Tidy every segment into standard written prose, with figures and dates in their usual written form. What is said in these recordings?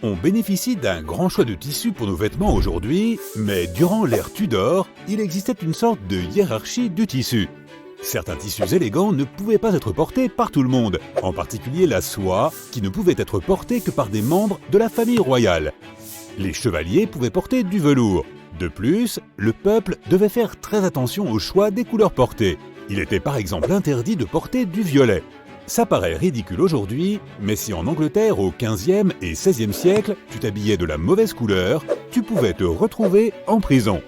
On bénéficie d'un grand choix de tissus pour nos vêtements aujourd'hui, mais durant l'ère Tudor, il existait une sorte de hiérarchie du tissu. Certains tissus élégants ne pouvaient pas être portés par tout le monde, en particulier la soie, qui ne pouvait être portée que par des membres de la famille royale. Les chevaliers pouvaient porter du velours. De plus, le peuple devait faire très attention au choix des couleurs portées. Il était par exemple interdit de porter du violet. Ça paraît ridicule aujourd'hui, mais si en Angleterre au XVe et XVIe siècle, tu t'habillais de la mauvaise couleur, tu pouvais te retrouver en prison.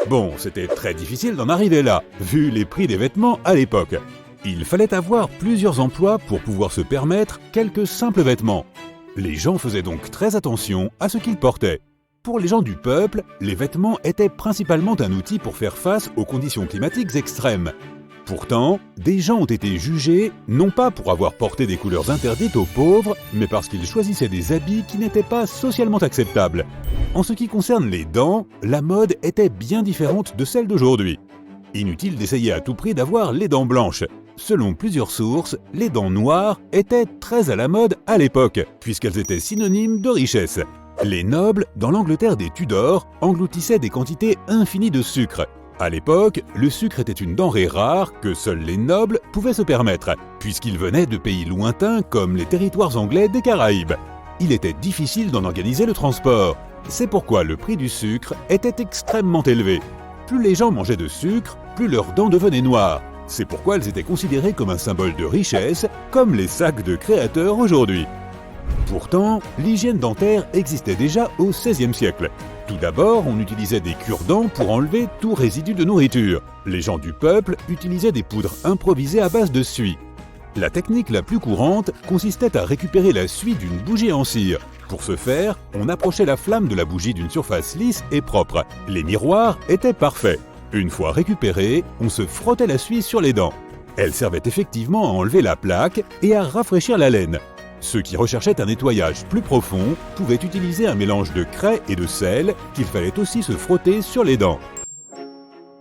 Bon, c'était très difficile d'en arriver là, vu les prix des vêtements à l'époque. Il fallait avoir plusieurs emplois pour pouvoir se permettre quelques simples vêtements. Les gens faisaient donc très attention à ce qu'ils portaient. Pour les gens du peuple, les vêtements étaient principalement un outil pour faire face aux conditions climatiques extrêmes. Pourtant, des gens ont été jugés, non pas pour avoir porté des couleurs interdites aux pauvres, mais parce qu'ils choisissaient des habits qui n'étaient pas socialement acceptables. En ce qui concerne les dents, la mode était bien différente de celle d'aujourd'hui. Inutile d'essayer à tout prix d'avoir les dents blanches. Selon plusieurs sources, les dents noires étaient très à la mode à l'époque, puisqu'elles étaient synonymes de richesse. Les nobles, dans l'Angleterre des Tudors, engloutissaient des quantités infinies de sucre. À l'époque, le sucre était une denrée rare que seuls les nobles pouvaient se permettre, puisqu'ils venaient de pays lointains comme les territoires anglais des Caraïbes. Il était difficile d'en organiser le transport. C'est pourquoi le prix du sucre était extrêmement élevé. Plus les gens mangeaient de sucre, plus leurs dents devenaient noires. C'est pourquoi elles étaient considérées comme un symbole de richesse, comme les sacs de créateurs aujourd'hui. Pourtant, l'hygiène dentaire existait déjà au XVIe siècle. Tout d'abord, on utilisait des cure-dents pour enlever tout résidu de nourriture. Les gens du peuple utilisaient des poudres improvisées à base de suie. La technique la plus courante consistait à récupérer la suie d'une bougie en cire. Pour ce faire, on approchait la flamme de la bougie d'une surface lisse et propre. Les miroirs étaient parfaits. Une fois récupérée, on se frottait la suie sur les dents. Elle servait effectivement à enlever la plaque et à rafraîchir la laine. Ceux qui recherchaient un nettoyage plus profond pouvaient utiliser un mélange de craie et de sel qu'il fallait aussi se frotter sur les dents.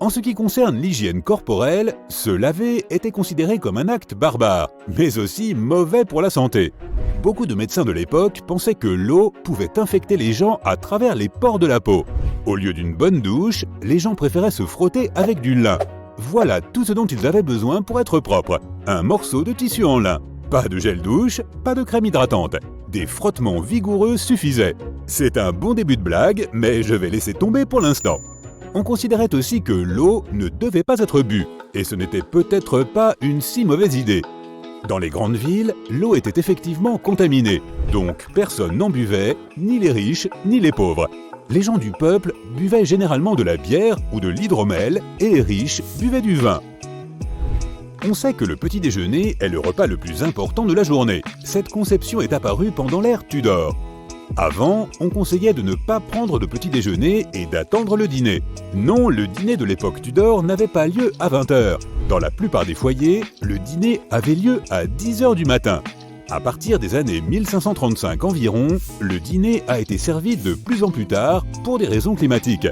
En ce qui concerne l'hygiène corporelle, se laver était considéré comme un acte barbare, mais aussi mauvais pour la santé. Beaucoup de médecins de l'époque pensaient que l'eau pouvait infecter les gens à travers les pores de la peau. Au lieu d'une bonne douche, les gens préféraient se frotter avec du lin. Voilà tout ce dont ils avaient besoin pour être propres. Un morceau de tissu en lin. Pas de gel douche, pas de crème hydratante. Des frottements vigoureux suffisaient. C'est un bon début de blague, mais je vais laisser tomber pour l'instant. On considérait aussi que l'eau ne devait pas être bue, et ce n'était peut-être pas une si mauvaise idée. Dans les grandes villes, l'eau était effectivement contaminée, donc personne n'en buvait, ni les riches, ni les pauvres. Les gens du peuple buvaient généralement de la bière ou de l'hydromel, et les riches buvaient du vin. On sait que le petit déjeuner est le repas le plus important de la journée. Cette conception est apparue pendant l'ère Tudor. Avant, on conseillait de ne pas prendre de petit déjeuner et d'attendre le dîner. Non, le dîner de l'époque Tudor n'avait pas lieu à 20h. Dans la plupart des foyers, le dîner avait lieu à 10h du matin. À partir des années 1535 environ, le dîner a été servi de plus en plus tard pour des raisons climatiques.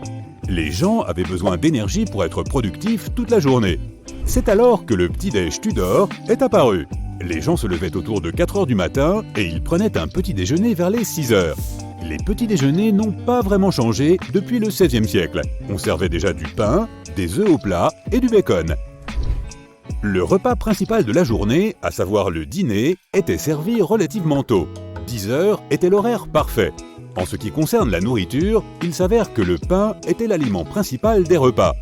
Les gens avaient besoin d'énergie pour être productifs toute la journée. C'est alors que le petit-déj Tudor est apparu. Les gens se levaient autour de 4h du matin et ils prenaient un petit déjeuner vers les 6h. Les petits déjeuners n'ont pas vraiment changé depuis le XVIe siècle. On servait déjà du pain, des œufs au plat et du bacon. Le repas principal de la journée, à savoir le dîner, était servi relativement tôt. 10h était l'horaire parfait. En ce qui concerne la nourriture, il s'avère que le pain était l'aliment principal des repas.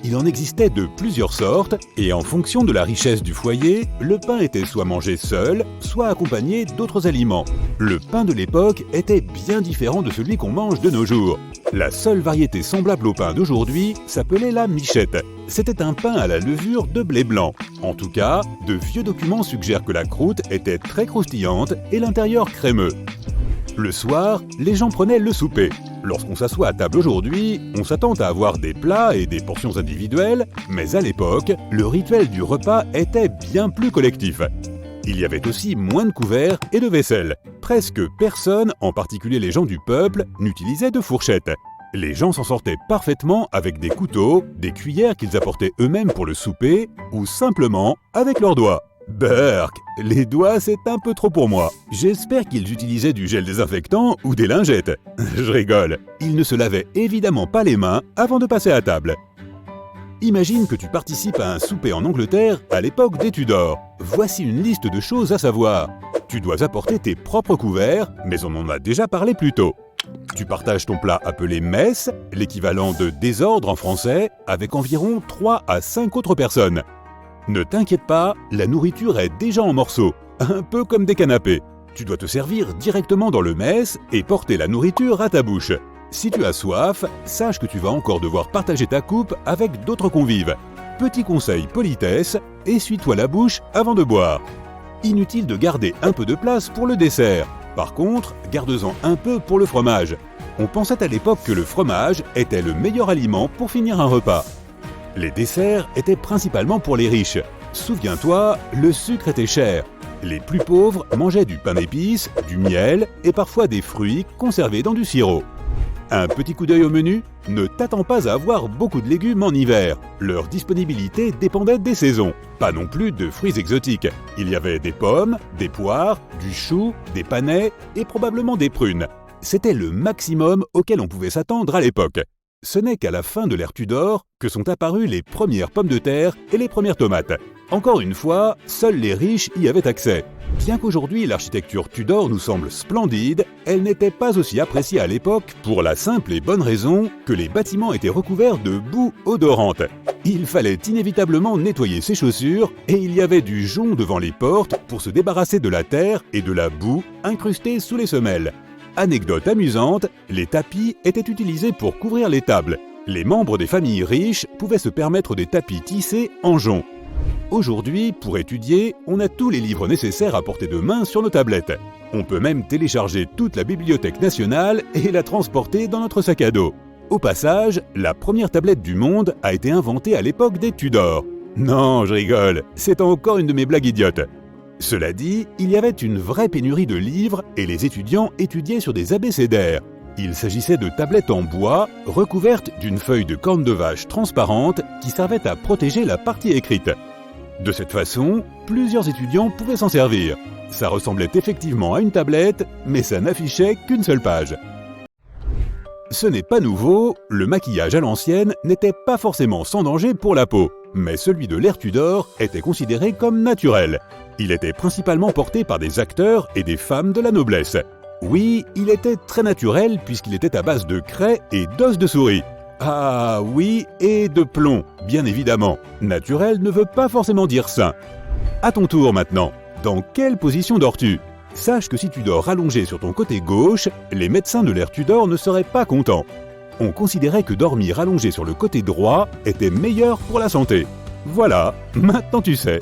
Il en existait de plusieurs sortes, et en fonction de la richesse du foyer, le pain était soit mangé seul, soit accompagné d'autres aliments. Le pain de l'époque était bien différent de celui qu'on mange de nos jours. La seule variété semblable au pain d'aujourd'hui s'appelait la michette. C'était un pain à la levure de blé blanc. En tout cas, de vieux documents suggèrent que la croûte était très croustillante et l'intérieur crémeux. Le soir, les gens prenaient le souper. Lorsqu'on s'assoit à table aujourd'hui, on s'attend à avoir des plats et des portions individuelles, mais à l'époque, le rituel du repas était bien plus collectif. Il y avait aussi moins de couverts et de vaisselle. Presque personne, en particulier les gens du peuple, n'utilisait de fourchettes. Les gens s'en sortaient parfaitement avec des couteaux, des cuillères qu'ils apportaient eux-mêmes pour le souper, ou simplement avec leurs doigts. Burk, les doigts c'est un peu trop pour moi. J'espère qu'ils utilisaient du gel désinfectant ou des lingettes. Je rigole, ils ne se lavaient évidemment pas les mains avant de passer à table. Imagine que tu participes à un souper en Angleterre à l'époque des Tudors. Voici une liste de choses à savoir. Tu dois apporter tes propres couverts, mais on en a déjà parlé plus tôt. Tu partages ton plat appelé mess, l'équivalent de désordre en français, avec environ 3 à 5 autres personnes. Ne t'inquiète pas, la nourriture est déjà en morceaux, un peu comme des canapés. Tu dois te servir directement dans le mess et porter la nourriture à ta bouche. Si tu as soif, sache que tu vas encore devoir partager ta coupe avec d'autres convives. Petit conseil politesse, essuie-toi la bouche avant de boire. Inutile de garder un peu de place pour le dessert. Par contre, garde-en un peu pour le fromage. On pensait à l'époque que le fromage était le meilleur aliment pour finir un repas. Les desserts étaient principalement pour les riches. Souviens-toi, le sucre était cher. Les plus pauvres mangeaient du pain d'épices, du miel et parfois des fruits conservés dans du sirop. Un petit coup d'œil au menu? Ne t'attends pas à avoir beaucoup de légumes en hiver. Leur disponibilité dépendait des saisons. Pas non plus de fruits exotiques. Il y avait des pommes, des poires, du chou, des panais et probablement des prunes. C'était le maximum auquel on pouvait s'attendre à l'époque. Ce n'est qu'à la fin de l'ère Tudor que sont apparues les premières pommes de terre et les premières tomates. Encore une fois, seuls les riches y avaient accès. Bien qu'aujourd'hui l'architecture Tudor nous semble splendide, elle n'était pas aussi appréciée à l'époque pour la simple et bonne raison que les bâtiments étaient recouverts de boue odorante. Il fallait inévitablement nettoyer ses chaussures et il y avait du jonc devant les portes pour se débarrasser de la terre et de la boue incrustée sous les semelles. Anecdote amusante, les tapis étaient utilisés pour couvrir les tables. Les membres des familles riches pouvaient se permettre des tapis tissés en jonc. Aujourd'hui, pour étudier, on a tous les livres nécessaires à portée de main sur nos tablettes. On peut même télécharger toute la Bibliothèque nationale et la transporter dans notre sac à dos. Au passage, la première tablette du monde a été inventée à l'époque des Tudors. Non, je rigole, c'est encore une de mes blagues idiotes. Cela dit, il y avait une vraie pénurie de livres et les étudiants étudiaient sur des abécédaires. Il s'agissait de tablettes en bois recouvertes d'une feuille de corne de vache transparente qui servait à protéger la partie écrite. De cette façon, plusieurs étudiants pouvaient s'en servir. Ça ressemblait effectivement à une tablette, mais ça n'affichait qu'une seule page. Ce n'est pas nouveau, le maquillage à l'ancienne n'était pas forcément sans danger pour la peau, mais celui de l'ère Tudor était considéré comme naturel. Il était principalement porté par des acteurs et des femmes de la noblesse. Oui, il était très naturel puisqu'il était à base de craie et d'os de souris. Ah oui, et de plomb, bien évidemment. Naturel ne veut pas forcément dire sain. À ton tour maintenant, dans quelle position dors-tu? Sache que si tu dors allongé sur ton côté gauche, les médecins de l'ère Tudor ne seraient pas contents. On considérait que dormir allongé sur le côté droit était meilleur pour la santé. Voilà, maintenant tu sais.